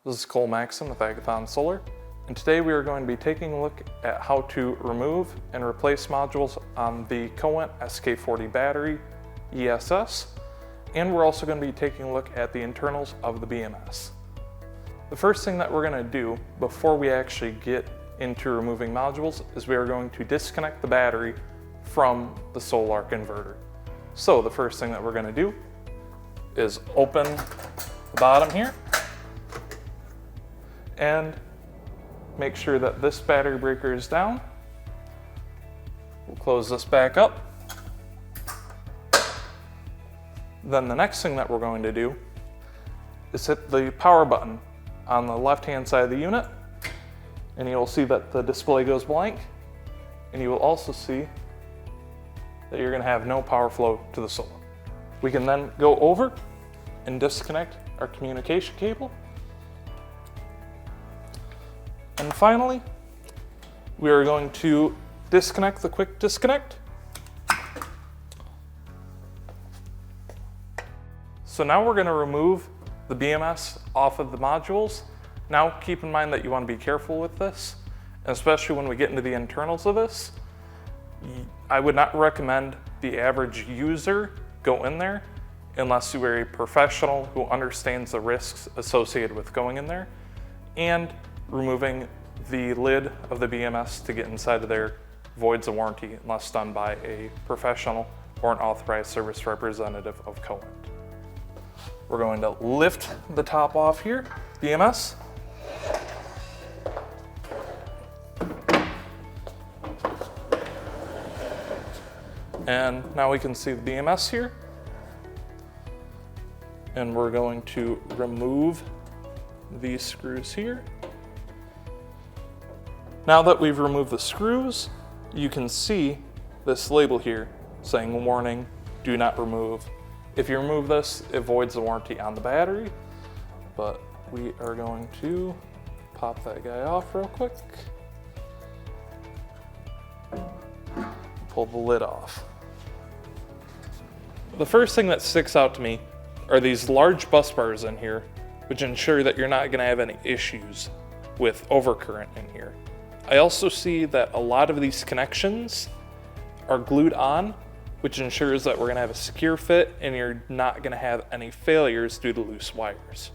This is Cole Maxon with Agathon Solar, and today we are going to be taking a look at how to remove and replace modules on the Kowint SK40 battery ESS, and we're also going to be taking a look at the internals of the BMS. The first thing that we're going to do before we actually get into removing modules is we are going to disconnect the battery from the solar inverter. So the first thing that we're going to do is open the bottom here and make sure that this battery breaker is down. We'll close this back up. Then the next thing that we're going to do is hit the power button on the left-hand side of the unit, and you'll see that the display goes blank, and you will also see that you're going to have no power flow to the solar. We can then go over and disconnect our communication cable. And finally, we are going to disconnect the quick disconnect. So now we're going to remove the BMS off of the modules. Now keep in mind that you want to be careful with this, especially when we get into the internals of this. I would not recommend the average user go in there unless you are a professional who understands the risks associated with going in there and removing the lid of the BMS to get inside of there voids a warranty unless done by a professional or an authorized service representative of Kowint. We're going to lift the top off here, BMS. And now we can see the BMS here. And we're going to remove these screws here. Now that we've removed the screws, you can see this label here saying warning, do not remove. If you remove this, it voids the warranty on the battery, but we are going to pop that guy off real quick. Pull the lid off. The first thing that sticks out to me are these large bus bars in here, which ensure that you're not going to have any issues with overcurrent in here. I also see that a lot of these connections are glued on, which ensures that we're going to have a secure fit and you're not going to have any failures due to loose wires.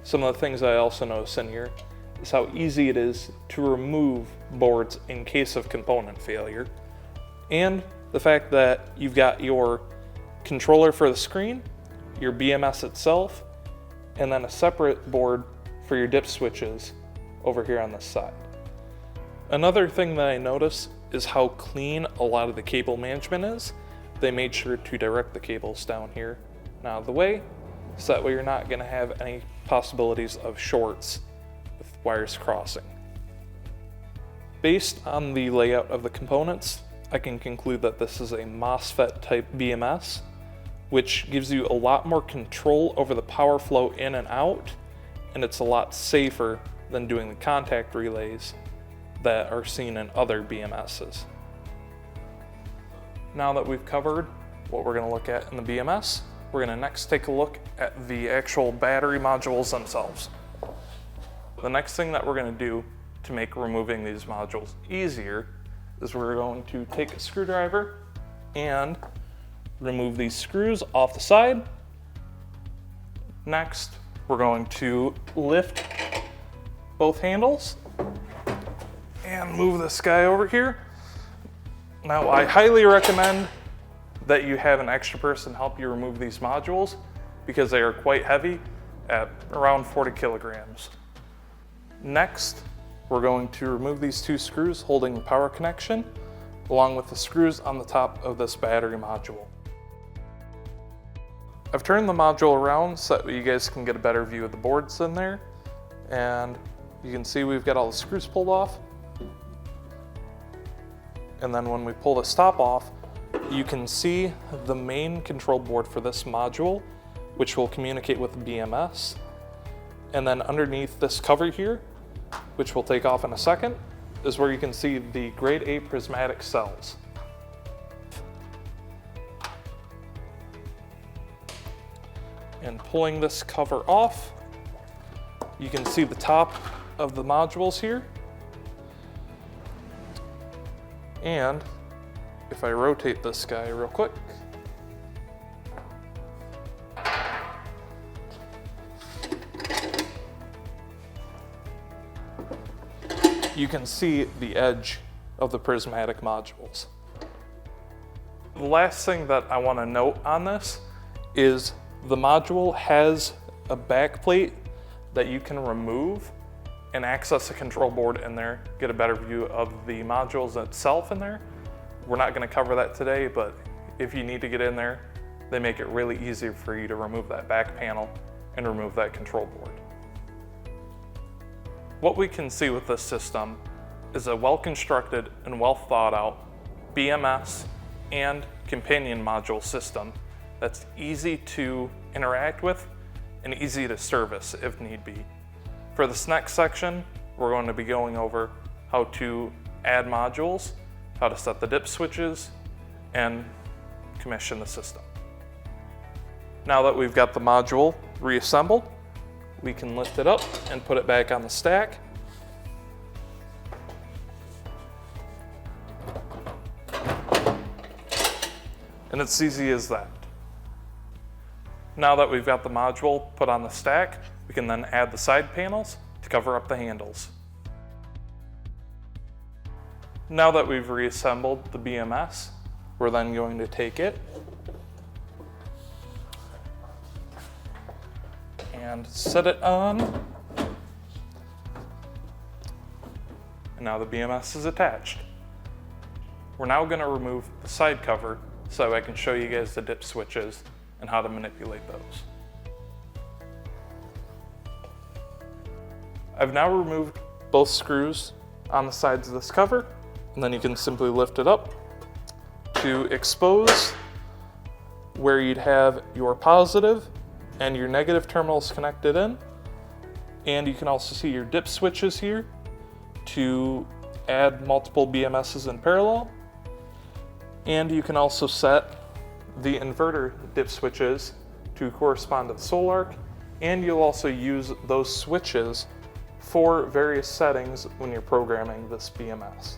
Some of the things I also notice in here is how easy it is to remove boards in case of component failure, and the fact that you've got your controller for the screen, your BMS itself, and then a separate board for your dip switches over here on this side. Another thing that I notice is how clean a lot of the cable management is. They made sure to direct the cables down here and out of the way, so that way you're not going to have any possibilities of shorts with wires crossing. Based on the layout of the components, I can conclude that this is a MOSFET type BMS, which gives you a lot more control over the power flow in and out, and it's a lot safer than doing the contact relays that are seen in other BMSs. Now that we've covered what we're going to look at in the BMS, we're going to next take a look at the actual battery modules themselves. The next thing that we're going to do to make removing these modules easier is we're going to take a screwdriver and remove these screws off the side. Next, we're going to lift both handles and move this guy over here. Now, I highly recommend that you have an extra person help you remove these modules because they are quite heavy at around 40 kilograms. Next, we're going to remove these two screws holding the power connection, along with the screws on the top of this battery module. I've turned the module around so that you guys can get a better view of the boards in there, and you can see we've got all the screws pulled off. And then when we pull this top off, you can see the main control board for this module, which will communicate with the BMS. And then underneath this cover here, which we'll take off in a second, is where you can see the grade A prismatic cells. And pulling this cover off, You can see the top of the modules here. And if I rotate this guy real quick, you can see the edge of the prismatic modules. The last thing that I want to note on this is the module has a back plate that you can remove and access the control board in there, get a better view of the modules itself in there. We're not going to cover that today, but if you need to get in there, they make it really easy for you to remove that back panel and remove that control board. What we can see with this system is a well-constructed and well-thought-out BMS and companion module system that's easy to interact with and easy to service if need be. For this next section, we're going to be going over how to add modules, how to set the dip switches, and commission the system. Now that we've got the module reassembled, we can lift it up and put it back on the stack. And it's easy as that. Now that we've got the module put on the stack, we can then add the side panels to cover up the handles. Now that we've reassembled the BMS, we're then going to take it and set it on. And now the BMS is attached. We're now going to remove the side cover so I can show you guys the dip switches and how to manipulate those. I've now removed both screws on the sides of this cover, and then you can simply lift it up to expose where you'd have your positive and your negative terminals connected in. And you can also see your dip switches here to add multiple BMSs in parallel. And you can also set the inverter dip switches to correspond to the solar arc, and you'll also use those switches for various settings when you're programming this BMS.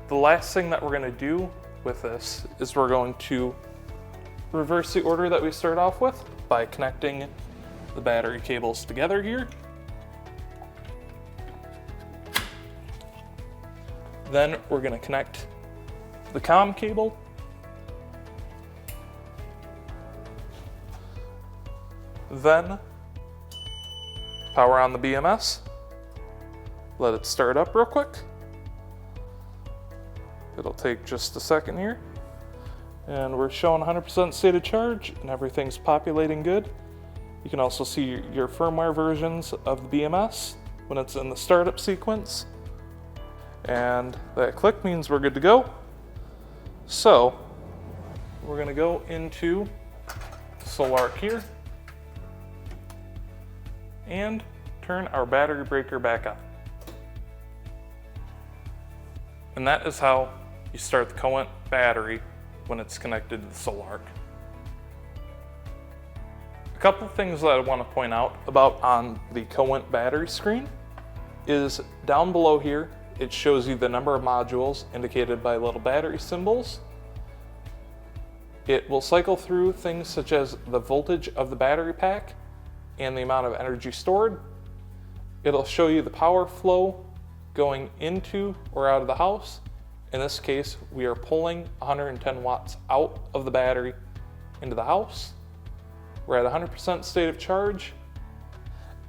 The last thing that we're going to do with this is we're going to reverse the order that we start off with by connecting the battery cables together here. Then we're going to connect the COM cable. Then power on the BMS. Let it start up real quick. It'll take just a second here. And we're showing 100% state of charge and everything's populating good. You can also see your firmware versions of the BMS when it's in the startup sequence. And that click means we're good to go. So we're going to go into solar arc here and turn our battery breaker back on. And that is how you start the Kowint battery when it's connected to the solar arc. A couple things that I want to point out about on the Kowint battery screen is down below here, it shows you the number of modules indicated by little battery symbols. It will cycle through things such as the voltage of the battery pack and the amount of energy stored. It'll show you the power flow going into or out of the house. In this case, we are pulling 110 watts out of the battery into the house. We're at 100% state of charge.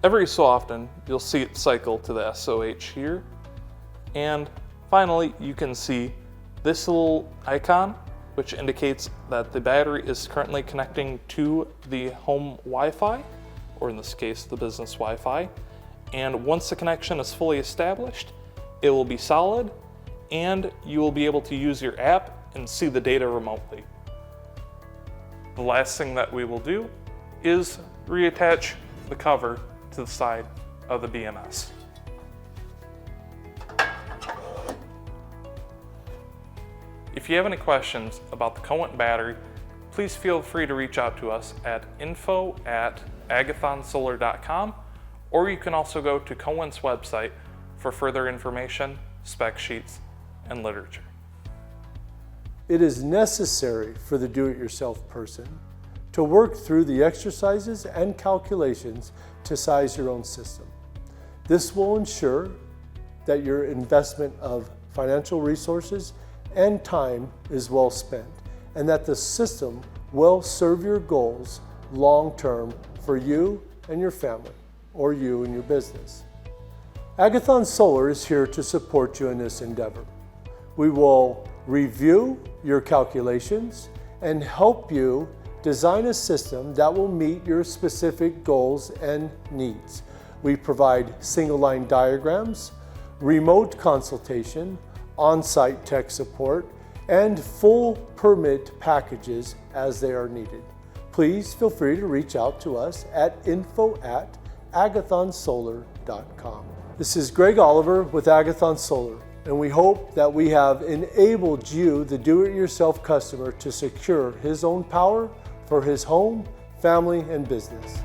Every so often, you'll see it cycle to the SOH here. And finally, you can see this little icon, which indicates that the battery is currently connecting to the home Wi-Fi, or in this case, the business Wi-Fi. And once the connection is fully established, it will be solid, and you will be able to use your app and see the data remotely. The last thing that we will do is reattach the cover to the side of the BMS. If you have any questions about the Kowint battery, please feel free to reach out to us at info@agathonsolar.com, or you can also go to Kowint's website for further information, spec sheets, and literature. It is necessary for the do-it-yourself person to work through the exercises and calculations to size your own system. This will ensure that your investment of financial resources and time is well spent, and that the system will serve your goals long-term for you and your family, or you and your business. Agathon Solar is here to support you in this endeavor. We will review your calculations and help you design a system that will meet your specific goals and needs. We provide single-line diagrams, remote consultation, on-site tech support, and full permit packages as they are needed. Please feel free to reach out to us at info@agathonsolar.com. This is Greg Oliver with Agathon Solar, and we hope that we have enabled you, the do-it-yourself customer, to secure his own power for his home, family, and business.